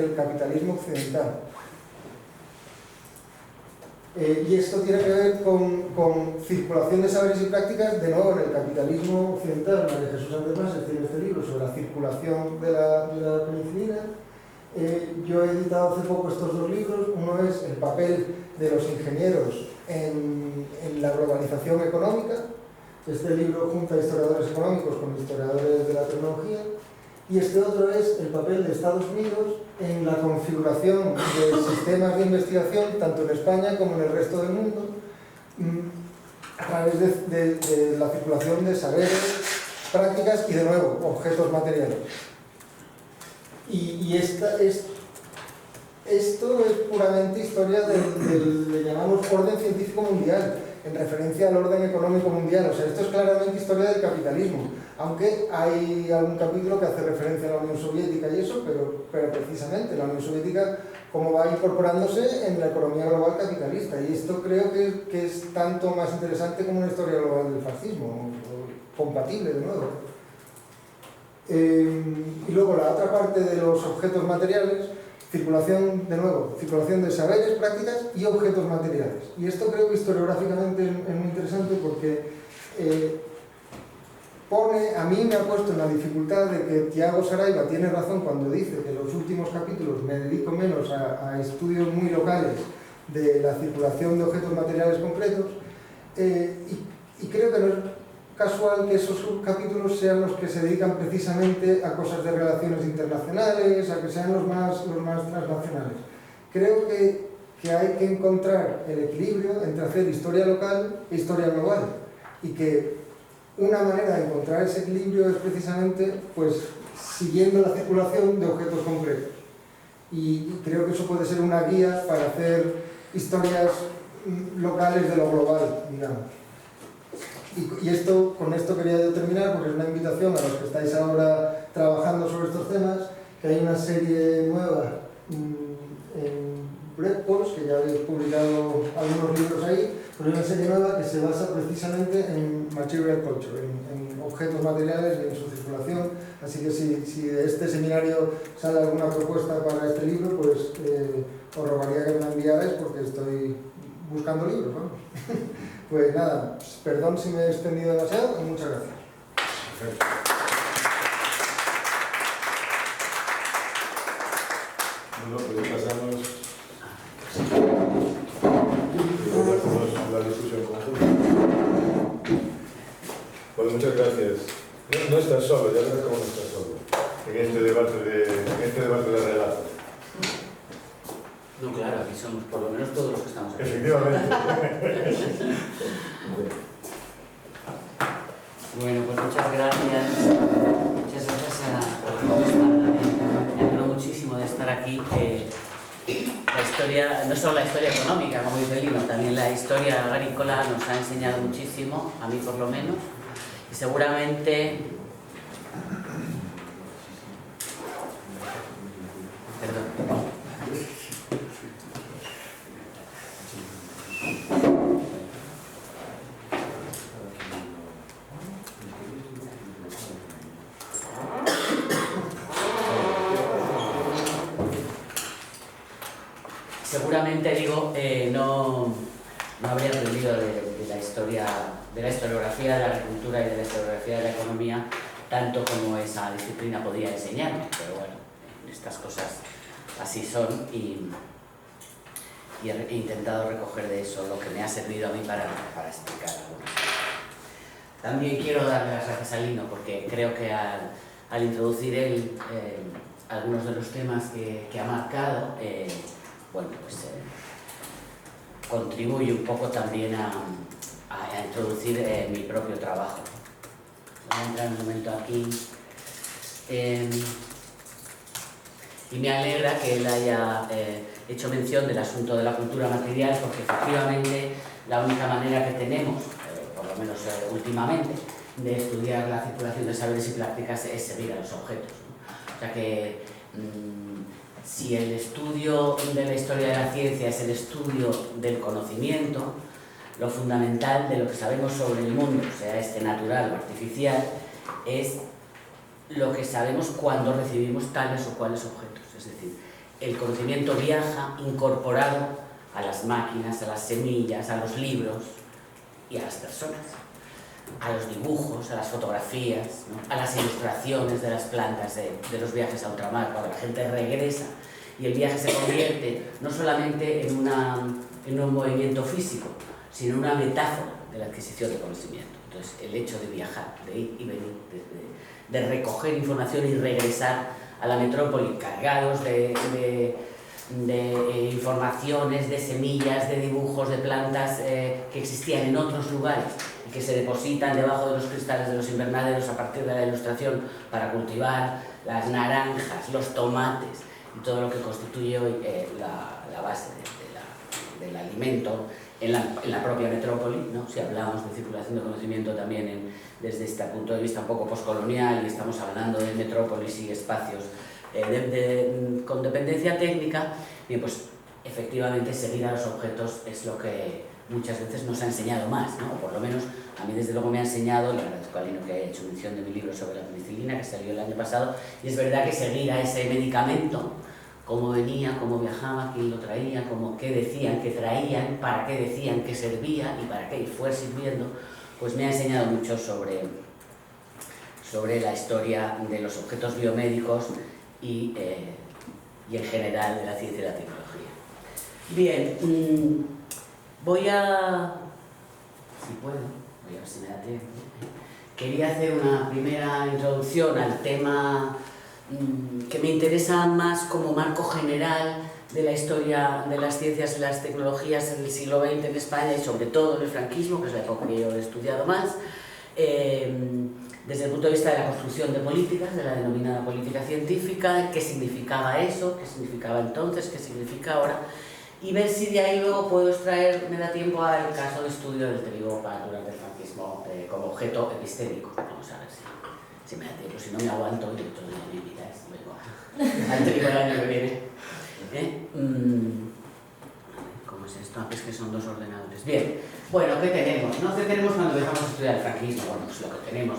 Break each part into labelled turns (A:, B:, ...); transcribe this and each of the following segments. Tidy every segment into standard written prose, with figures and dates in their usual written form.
A: el capitalismo occidental. Y esto tiene que ver con circulación de saberes y prácticas, de nuevo, en el capitalismo occidental. María Jesús Andrés tiene este libro sobre la circulación de la penicilina. Yo he editado hace poco estos dos libros. Uno es el papel de los ingenieros en la globalización económica. Este libro junta historiadores económicos con historiadores de la tecnología. Y este otro es el papel de Estados Unidos en la configuración de sistemas de investigación, tanto en España como en el resto del mundo, a través de la circulación de saberes, prácticas y, de nuevo, objetos materiales. Y esto es puramente historia le llamamos orden científico mundial, en referencia al orden económico mundial. O sea, esto es claramente historia del capitalismo, aunque hay algún capítulo que hace referencia a la Unión Soviética y eso, pero precisamente la Unión Soviética cómo va incorporándose en la economía global capitalista. Y esto creo que es tanto más interesante como una historia global del fascismo, compatible de nuevo. Y luego la otra parte de los objetos materiales, circulación, de nuevo, circulación de saberes, prácticas y objetos materiales. Y esto creo que historiográficamente es muy interesante porque a mí me ha puesto en la dificultad de que Thiago Saraiva tiene razón cuando dice que en los últimos capítulos me dedico menos a estudios muy locales de la circulación de objetos materiales concretos, y creo que no es casual que esos subcapítulos sean los que se dedican precisamente a cosas de relaciones internacionales, a que sean los más transnacionales. Creo que hay que encontrar el equilibrio entre hacer historia local e historia global, y que una manera de encontrar ese equilibrio es precisamente pues siguiendo la circulación de objetos concretos. Y creo que eso puede ser una guía para hacer historias locales de lo global, digamos. Y con esto quería yo terminar, porque es una invitación a los que estáis ahora trabajando sobre estos temas, que hay una serie nueva en Breakpost, que ya habéis publicado algunos libros ahí, pero hay una serie nueva que se basa precisamente en material culture, en objetos materiales y en su circulación. Así que si de este seminario sale alguna propuesta para este libro, pues os rogaría que me la enviarais, porque estoy buscando libros, vamos. Pues nada, perdón si me he extendido demasiado y muchas gracias. Perfecto.
B: Bueno, pues pasamos a la discusión conjunta. Pues muchas gracias. No estás solo, ya verás cómo no estás solo en este debate de relatos.
C: No, claro, aquí somos por lo menos todos los que estamos aquí.
B: Efectivamente.
C: Bueno, pues muchas gracias. Muchas gracias a todos. Me alegro muchísimo de estar aquí. La historia, no solo la historia económica, como dice Lino, también la historia agrícola nos ha enseñado muchísimo, a mí por lo menos, y seguramente... Perdón. Seguramente, digo, no habría aprendido de la historia, de la historiografía de la agricultura y de la historiografía de la economía tanto como esa disciplina podría enseñarme, pero bueno, estas cosas así son, y he intentado recoger de eso lo que me ha servido a mí para explicar algunas cosas. También quiero darle las gracias a Lino, porque creo que al introducir él algunos de los temas que ha marcado, bueno, pues contribuye un poco también a introducir mi propio trabajo. Voy a entrar un momento aquí. Y me alegra que él haya hecho mención del asunto de la cultura material, porque efectivamente la única manera que tenemos, por lo menos últimamente, de estudiar la circulación de saberes y prácticas es seguir a los objetos, ¿no? O sea que si el estudio de la historia de la ciencia es el estudio del conocimiento, lo fundamental de lo que sabemos sobre el mundo, sea este natural o artificial, es lo que sabemos cuando recibimos tales o cuales objetos. Es decir, el conocimiento viaja incorporado a las máquinas, a las semillas, a los libros y a las personas, a los dibujos, a las fotografías, ¿no? A las ilustraciones de las plantas de los viajes a ultramar, cuando la gente regresa y el viaje se convierte no solamente en un movimiento físico, sino en una metáfora de la adquisición de conocimiento. Entonces, el hecho de viajar, de ir y venir, de recoger información y regresar a la metrópoli cargados de informaciones, de semillas, de dibujos, de plantas que existían en otros lugares y que se depositan debajo de los cristales de los invernaderos a partir de la ilustración para cultivar las naranjas, los tomates y todo lo que constituye hoy la base del alimento en la propia metrópoli, ¿no? Si hablamos de circulación de conocimiento también desde este punto de vista un poco postcolonial y estamos hablando de metrópolis y espacios con dependencia técnica, bien, pues efectivamente seguir a los objetos es lo que muchas veces nos ha enseñado más, ¿no? O por lo menos a mí desde luego me ha enseñado, le agradezco a Lino que haya hecho mención de mi libro sobre la penicilina que salió el año pasado, y es verdad que seguir a ese medicamento, cómo venía, cómo viajaba, quién lo traía, qué decían que traían, para qué decían que servía y para qué fue sirviendo, pues me ha enseñado mucho sobre la historia de los objetos biomédicos y en general de la ciencia y la tecnología. Bien, voy a ver si me da tiempo. Quería hacer una primera introducción al tema que me interesa más como marco general de la historia de las ciencias y las tecnologías en el siglo XX en España y sobre todo en el franquismo, que es la época que yo he estudiado más, desde el punto de vista de la construcción de políticas, de la denominada política científica, qué significaba eso, qué significaba entonces, qué significa ahora, y ver si de ahí luego puedo extraer, me da tiempo al caso de estudio del trigo durante el franquismo como objeto epistémico. Vamos a ver si me da tiempo, si no me aguanto y todo el día me invitáis, luego al trigo el año que viene. ¿Cómo es esto? Es que son dos ordenadores. Bien, bueno, ¿qué tenemos? ¿No? ¿Qué tenemos cuando dejamos de estudiar el franquismo? Bueno, pues lo que tenemos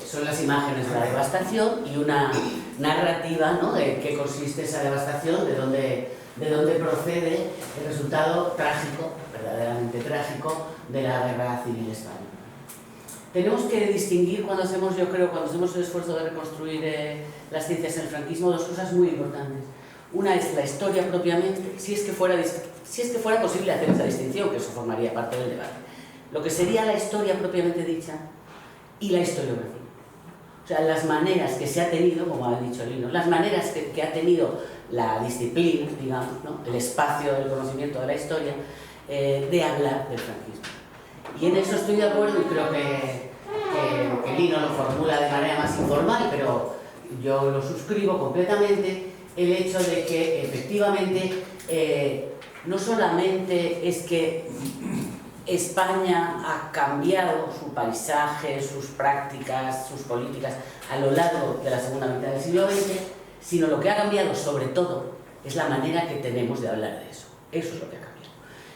C: son las imágenes de la devastación y una narrativa, ¿no? De qué consiste esa devastación, de dónde procede el resultado trágico, verdaderamente trágico, de la guerra civil española. Tenemos que distinguir cuando hacemos el esfuerzo de reconstruir las ciencias en el franquismo, dos cosas muy importantes. Una es la historia propiamente, si es que fuera posible hacer esa distinción, que eso formaría parte del debate. Lo que sería la historia propiamente dicha y la historiografía. O sea, las maneras que se ha tenido, como ha dicho Lino, las maneras que ha tenido la disciplina, digamos, ¿no? El espacio del conocimiento de la historia, de hablar del franquismo. Y en eso estoy de acuerdo y creo que Lino lo formula de manera más informal, pero yo lo suscribo completamente, el hecho de que efectivamente no solamente es que España ha cambiado su paisaje, sus prácticas, sus políticas a lo largo de la segunda mitad del siglo XX, sino lo que ha cambiado sobre todo es la manera que tenemos de hablar de eso. Eso es lo que ha cambiado.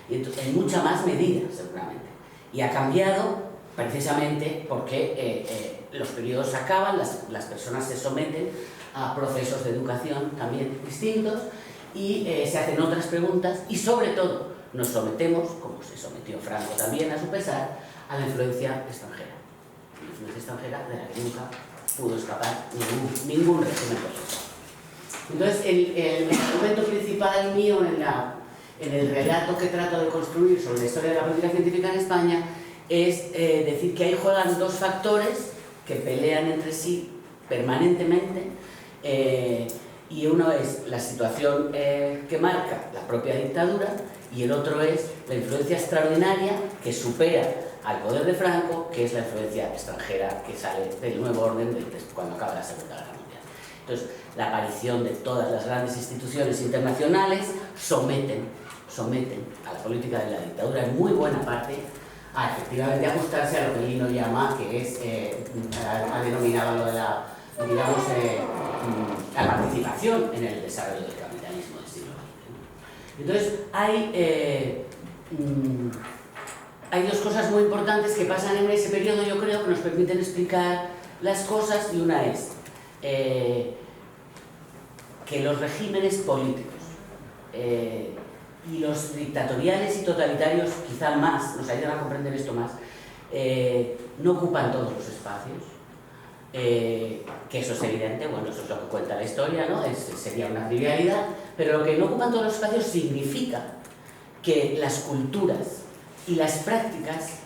C: Y entonces, en mucha más medida, seguramente. Y ha cambiado precisamente porque los periodos acaban, las personas se someten a procesos de educación también distintos y se hacen otras preguntas y sobre todo nos sometemos, como se sometió Franco también a su pesar, a la influencia extranjera. La influencia extranjera de la que nunca pudo escapar ningún régimen político. Entonces, el argumento principal mío en el relato que trato de construir sobre la historia de la política científica en España es decir que ahí juegan dos factores que pelean entre sí permanentemente y uno es la situación que marca la propia dictadura y el otro es la influencia extraordinaria que supera al poder de Franco, que es la influencia extranjera que sale del nuevo orden cuando acaba la Segunda Guerra Mundial. Entonces, la aparición de todas las grandes instituciones internacionales someten a la política de la dictadura en muy buena parte a efectivamente ajustarse a lo que Lino llama, que es, ha denominado lo de la, digamos, la participación en el desarrollo del capitalismo del siglo XX. Entonces, hay dos cosas muy importantes que pasan en ese periodo, yo creo, que nos permiten explicar las cosas, y una es que que los regímenes políticos y los dictatoriales y totalitarios quizá más, nos ayudan a comprender esto más, no ocupan todos los espacios, que eso es evidente, bueno, eso es lo que cuenta la historia, ¿no? Sería una trivialidad, pero lo que no ocupan todos los espacios significa que las culturas y las prácticas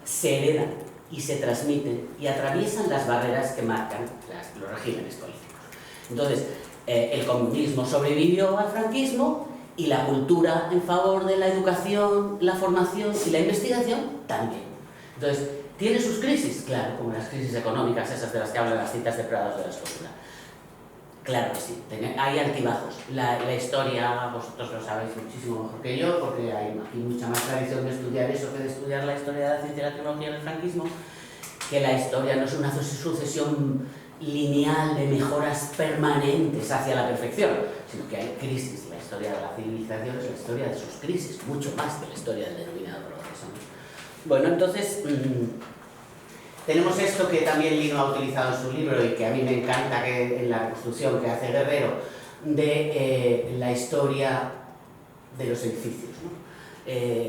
C: se heredan y se transmiten y atraviesan las barreras que marcan los regímenes políticos. Entonces, el comunismo sobrevivió al franquismo y la cultura en favor de la educación, la formación y la investigación también. Entonces, ¿tiene sus crisis? Claro, como las crisis económicas, esas de las que hablan las citas de Prados de la Escultura. Claro que sí, hay altibajos. La historia, vosotros lo sabéis muchísimo mejor que yo, porque hay aquí mucha más tradición de estudiar eso que de estudiar la historia de la ciencia y la tecnología en el franquismo, que la historia no es una sucesión lineal de mejoras permanentes hacia la perfección, sino que hay crisis. La historia de la civilización es la historia de sus crisis, mucho más que la historia del denominado progreso, ¿no? Bueno, entonces, tenemos esto que también Lino ha utilizado en su libro y que a mí me encanta, que en la reconstrucción que hace Guerrero de la historia de los edificios, ¿no?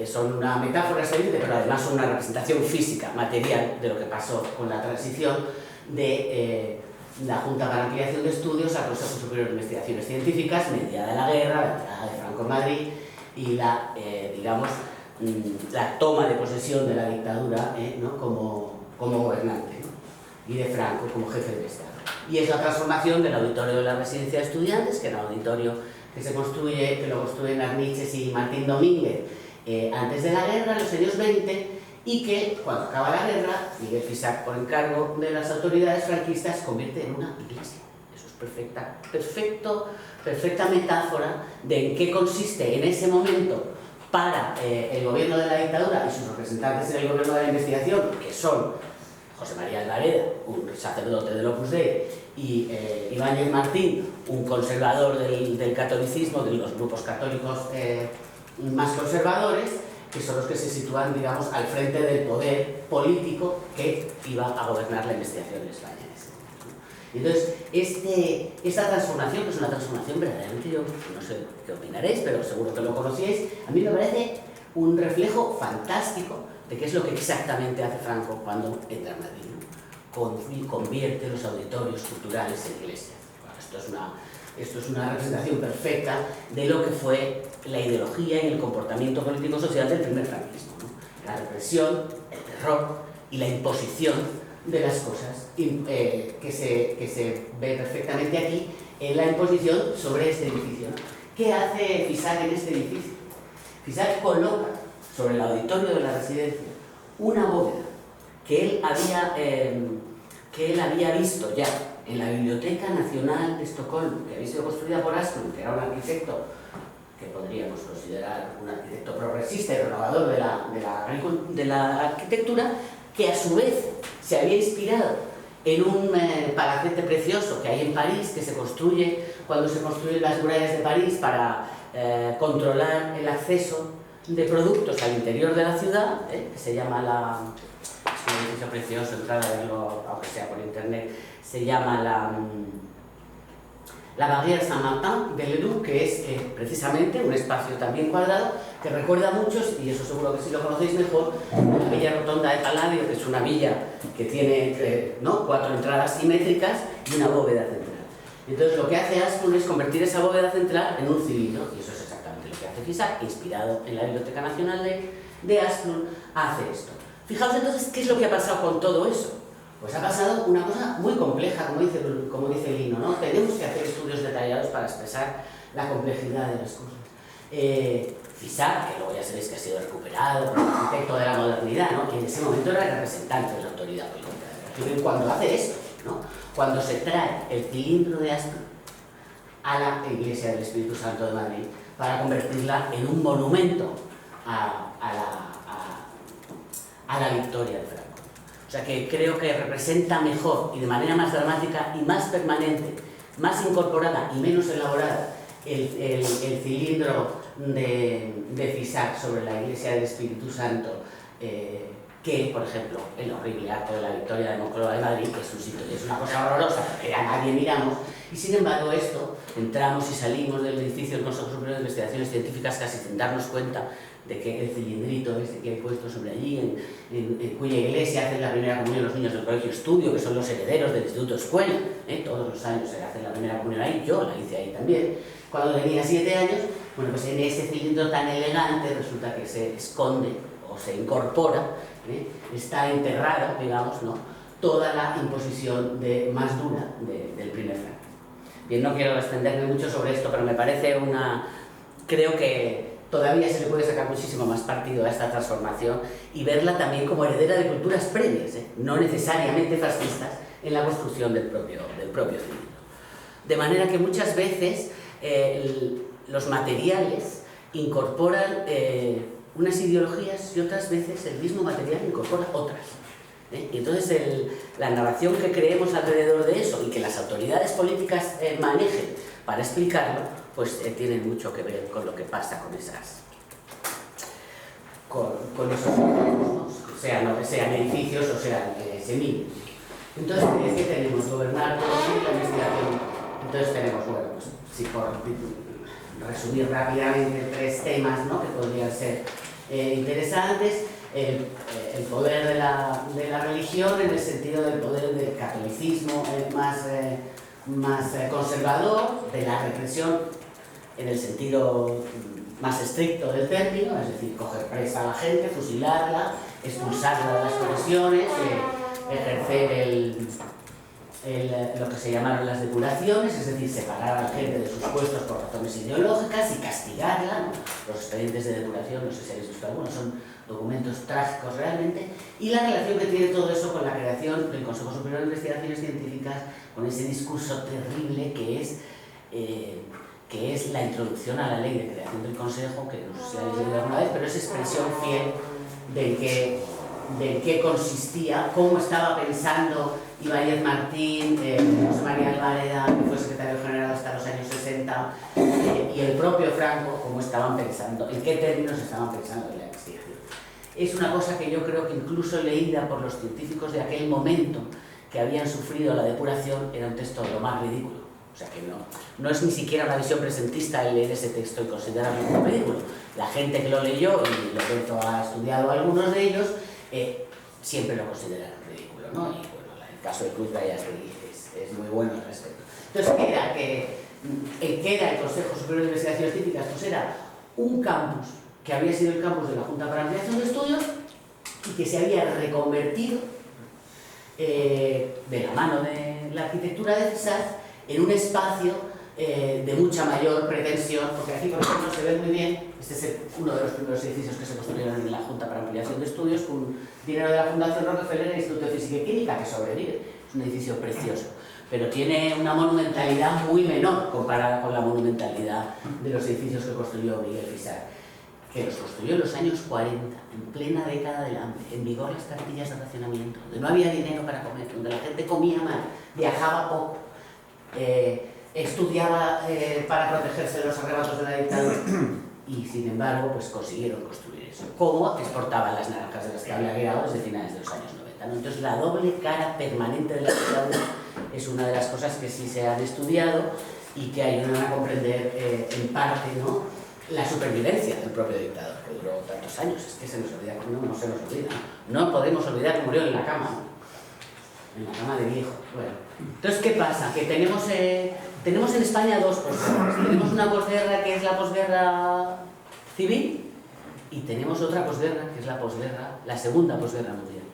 C: Son una metáfora excelente, pero además son una representación física, material, de lo que pasó con la transición de la Junta para Ampliación de Estudios al Consejo Superior de Investigaciones Científicas, mediada la guerra, la entrada de Franco en Madrid y la, digamos, la toma de posesión de la dictadura, ¿no? como gobernante, ¿no? Y de Franco como jefe de Estado. Y es la transformación del auditorio de la residencia de estudiantes, que era un auditorio que se construye, que lo construyen Arniches y Martín Domínguez antes de la guerra, en los años 20, y que cuando acaba la guerra, Miguel Fisac, por encargo de las autoridades franquistas, convierte en una iglesia. Eso es perfecta metáfora de en qué consiste en ese momento para el gobierno de la dictadura y sus representantes en el gobierno de la investigación, que son José María Alvareda, un sacerdote del Opus Dei, y Ibáñez Martín, un conservador del catolicismo, de los grupos católicos más conservadores, que son los que se sitúan, digamos, al frente del poder político que iba a gobernar la investigación en España en ese momento. Entonces, esta transformación, que es una transformación verdaderamente, yo no sé qué opinaréis, pero seguro que lo conocíais, a mí me parece un reflejo fantástico de qué es lo que exactamente hace Franco cuando entra a Madrid, ¿no? Convierte los auditorios culturales en iglesias. Bueno, esto es una representación perfecta de lo que fue la ideología y el comportamiento político-social del primer franquismo, ¿no? La represión, el terror y la imposición de las cosas, que se ve perfectamente aquí en la imposición sobre este edificio, ¿no? ¿Qué hace Fisac en este edificio? Fisac coloca sobre el auditorio de la residencia una bóveda que él había visto ya en la Biblioteca Nacional de Estocolmo, que había sido construida por Asplund, que era un arquitecto que podríamos considerar un arquitecto progresista y renovador de la arquitectura, que a su vez se había inspirado en un palacete precioso que hay en París, que se construye cuando se construyen las murallas de París para controlar el acceso de productos al interior de la ciudad, que se llama es un edificio precioso, entrar a verlo, aunque sea por internet, se llama la Barrière Saint-Martin de Ledoux, que es precisamente un espacio también cuadrado que recuerda a muchos, y eso seguro que sí lo conocéis mejor, la Villa Rotonda de Palladio, que es una villa que tiene 4 entradas simétricas y una bóveda central. Entonces lo que hace Asplund es convertir esa bóveda central en un cilindro, y eso es exactamente lo que hace Fisac, inspirado en la Biblioteca Nacional de Asplund, hace esto. Fijaos entonces qué es lo que ha pasado con todo eso. Pues ha pasado una cosa muy compleja, como dice Lino, ¿no? Tenemos que hacer estudios detallados para expresar la complejidad de las cosas. Fisac, que luego ya sabéis que ha sido recuperado como arquitecto de la modernidad, ¿no? Que en ese momento era el representante de la autoridad política. Cuando hace esto, ¿no? Cuando se trae el cilindro de Asplund a la Iglesia del Espíritu Santo de Madrid para convertirla en un monumento a la victoria de Franco. O sea que creo que representa mejor y de manera más dramática y más permanente, más incorporada y menos elaborada el cilindro de Fisac sobre la Iglesia del Espíritu Santo que, por ejemplo, el horrible acto de la victoria de Moncloa de Madrid, que es un sitio, es una cosa horrorosa, que a nadie miramos, Y sin embargo esto, entramos y salimos del edificio del Consejo Superior de Investigaciones Científicas casi sin darnos cuenta de que el cilindrito este que hay puesto sobre allí, en cuya iglesia hacen la primera comunión los niños del Colegio Estudio, que son los herederos del Instituto Escuela, todos los años se hacen la primera comunión ahí, yo la hice ahí también, cuando tenía 7 años. Bueno, pues en ese cilindro tan elegante resulta que se esconde o se incorpora, está enterrado, digamos, ¿no?, toda la imposición más dura del primer Franco. Bien, no quiero extenderme mucho sobre esto, pero me parece creo que todavía se le puede sacar muchísimo más partido a esta transformación y verla también como heredera de culturas previas, no necesariamente fascistas, en la construcción del propio cilindro. De manera que muchas veces los materiales incorporan unas ideologías y otras veces el mismo material incorpora otras. Y entonces la narración que creemos alrededor de eso y que las autoridades políticas manejen para explicarlo, pues tienen mucho que ver con lo que pasa con esos organismos, ¿no? sean edificios o sean semillas. Entonces, ¿qué tenemos? Gobernar, producir la investigación. Entonces tenemos, bueno, pues si por resumir rápidamente 3 temas, ¿no?, que podrían ser interesantes. El poder de la religión en el sentido del poder del catolicismo más conservador, de la represión en el sentido más estricto del término, es decir, coger presa a la gente, fusilarla, expulsarla de las profesiones, ejercer lo que se llamaron las depuraciones, es decir, separar a la gente de sus puestos por razones ideológicas y castigarla, ¿no? Los expedientes de depuración, no sé si habéis visto algunos, son documentos trágicos realmente, y la relación que tiene todo eso con la creación del Consejo Superior de Investigaciones Científicas, con ese discurso terrible que es la introducción a la ley de creación del Consejo, que no sé si habéis leído alguna vez, pero es expresión fiel de qué consistía, cómo estaba pensando Ibáñez Martín, José María Alvareda, que fue secretario general hasta los años 60, y el propio Franco, cómo estaban pensando, en qué términos estaban pensando en la investigación. Es una cosa que yo creo que incluso leída por los científicos de aquel momento que habían sufrido la depuración, era un texto de lo más ridículo. O sea que no es ni siquiera una visión presentista el leer ese texto y considerarlo como ridículo. La gente que lo leyó, y Loreto ha estudiado algunos de ellos, siempre lo consideraron ridículo, ¿no? Y bueno, el caso de Cruz Gallas es muy bueno al respecto. Entonces, ¿qué era el Consejo Superior de Investigaciones Científicas? Pues era un campus que había sido el campus de la Junta para la Ampliación de Estudios y que se había reconvertido de la mano de la arquitectura de CISAR en un espacio de mucha mayor pretensión, porque aquí, por ejemplo, se ve muy bien, este es uno de los primeros edificios que se construyeron en la Junta para Ampliación de Estudios con dinero de la Fundación Rockefeller y el Instituto de Física y Química, que sobrevive. Es un edificio precioso, pero tiene una monumentalidad muy menor comparada con la monumentalidad de los edificios que construyó Miguel Fisar, que los construyó en los años 40, en plena década del hambre, en vigor las cartillas de racionamiento, donde no había dinero para comer, donde la gente comía mal, viajaba poco, estudiaba para protegerse de los arrebatos de la dictadura y sin embargo pues consiguieron construir eso. ¿Cómo exportaban las naranjas de las que había guiado desde finales de los años 90? ¿No? Entonces la doble cara permanente de la dictadura es una de las cosas que sí se han estudiado y que ayudan a comprender en parte, ¿no?, la supervivencia del propio dictador, que duró tantos años. Es que se nos olvida, no se nos olvida. No podemos olvidar que murió en la cama, ¿no? En la cama de viejo. Bueno, entonces, ¿qué pasa? Que tenemos en España 2 posguerras. Tenemos una posguerra que es la posguerra civil y tenemos otra posguerra que es la segunda posguerra mundial.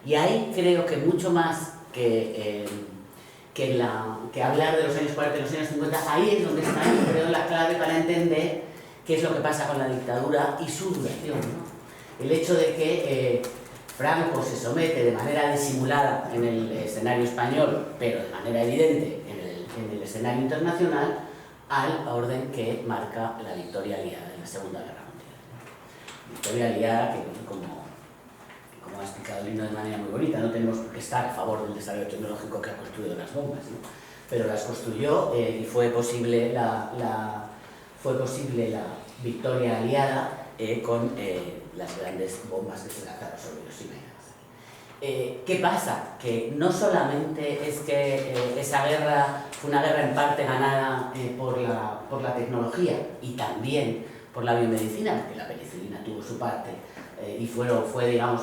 C: Y ahí creo que mucho más que hablar de los años 40 y los años 50, ahí es donde está, creo, la clave para entender qué es lo que pasa con la dictadura y su duración, ¿no? El hecho de que Franco se somete de manera disimulada en el escenario español, pero de manera evidente en el escenario internacional, al orden que marca la victoria aliada en la Segunda Guerra Mundial. Victoria aliada que, como ha explicado Lino de manera muy bonita, no tenemos por qué estar a favor del desarrollo tecnológico que ha construido las bombas, ¿no? Pero las construyó y fue posible la victoria aliada con las grandes bombas que se lanzaron sobre Hiroshima y Nagasaki. ¿Qué pasa? Que no solamente es que esa guerra fue una guerra en parte ganada por la tecnología y también por la biomedicina, porque la penicilina tuvo su parte y fue digamos,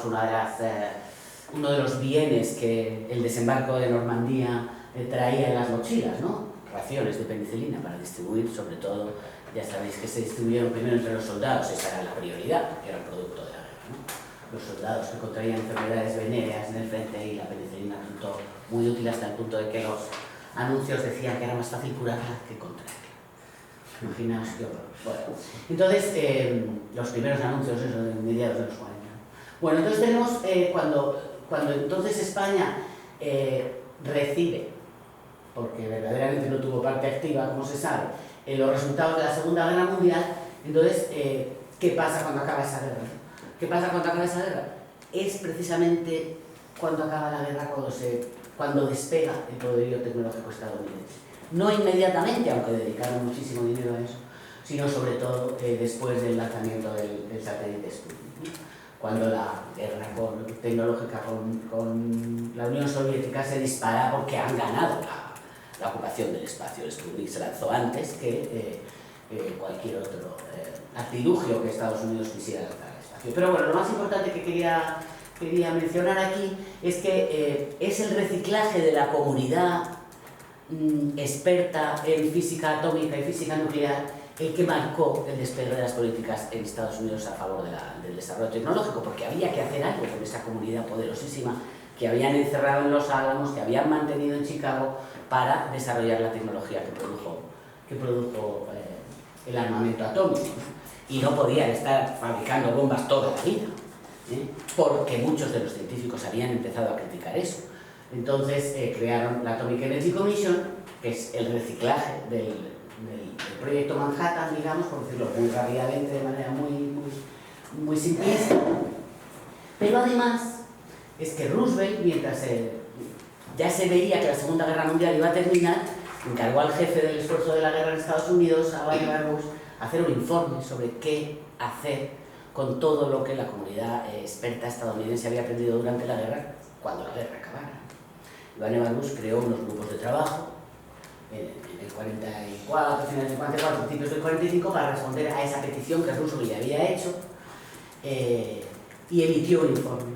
C: uno de los bienes que el desembarco de Normandía traía en las mochilas, ¿no? Raciones de penicilina para distribuir, sobre todo, ya sabéis que se distribuyeron primero entre los soldados, esa era la prioridad, porque era el producto de la guerra, ¿no? Los soldados que contraían enfermedades venéreas en el frente y la penicilina resultó muy útil hasta el punto de que los anuncios decían que era más fácil curarla que contraerla. Imaginaos qué horror. Bueno, entonces, los primeros anuncios, eso de mediados de los 40. Bueno, entonces tenemos, cuando entonces España recibe, porque verdaderamente no tuvo parte activa, como se sabe, los resultados de la Segunda Guerra Mundial, entonces, ¿qué pasa cuando acaba esa guerra? ¿Qué pasa cuando acaba esa guerra? Es precisamente cuando acaba la guerra, cuando despega el poderío tecnológico estadounidense. No inmediatamente, aunque dedicaron muchísimo dinero a eso, sino sobre todo después del lanzamiento del satélite Sputnik. Cuando la guerra tecnológica con la Unión Soviética se dispara porque han ganado la ocupación del espacio. El Sputnik se lanzó antes que cualquier otro artilugio que Estados Unidos quisiera lanzar al espacio. Pero bueno, lo más importante que quería mencionar aquí es que es el reciclaje de la comunidad experta en física atómica y física nuclear el que marcó el despegue de las políticas en Estados Unidos a favor del desarrollo tecnológico, porque había que hacer algo con esa comunidad poderosísima que habían encerrado en Los Álamos, que habían mantenido en Chicago para desarrollar la tecnología que produjo el armamento atómico. Y no podían estar fabricando bombas toda la vida, porque muchos de los científicos habían empezado a criticar eso. Entonces crearon la Atomic Energy Commission, que es el reciclaje del proyecto Manhattan, digamos, por decirlo muy rápidamente, de manera muy simplista. Pero además es que Roosevelt, mientras ya se veía que la Segunda Guerra Mundial iba a terminar, encargó al jefe del esfuerzo de la guerra en Estados Unidos, a Vannevar Bush, hacer un informe sobre qué hacer con todo lo que la comunidad experta estadounidense había aprendido durante la guerra, cuando la guerra acabara. Vannevar Bush creó unos grupos de trabajo en el 44, finales del 44, principios del 45, para responder a esa petición que Roosevelt le había hecho, y emitió un informe.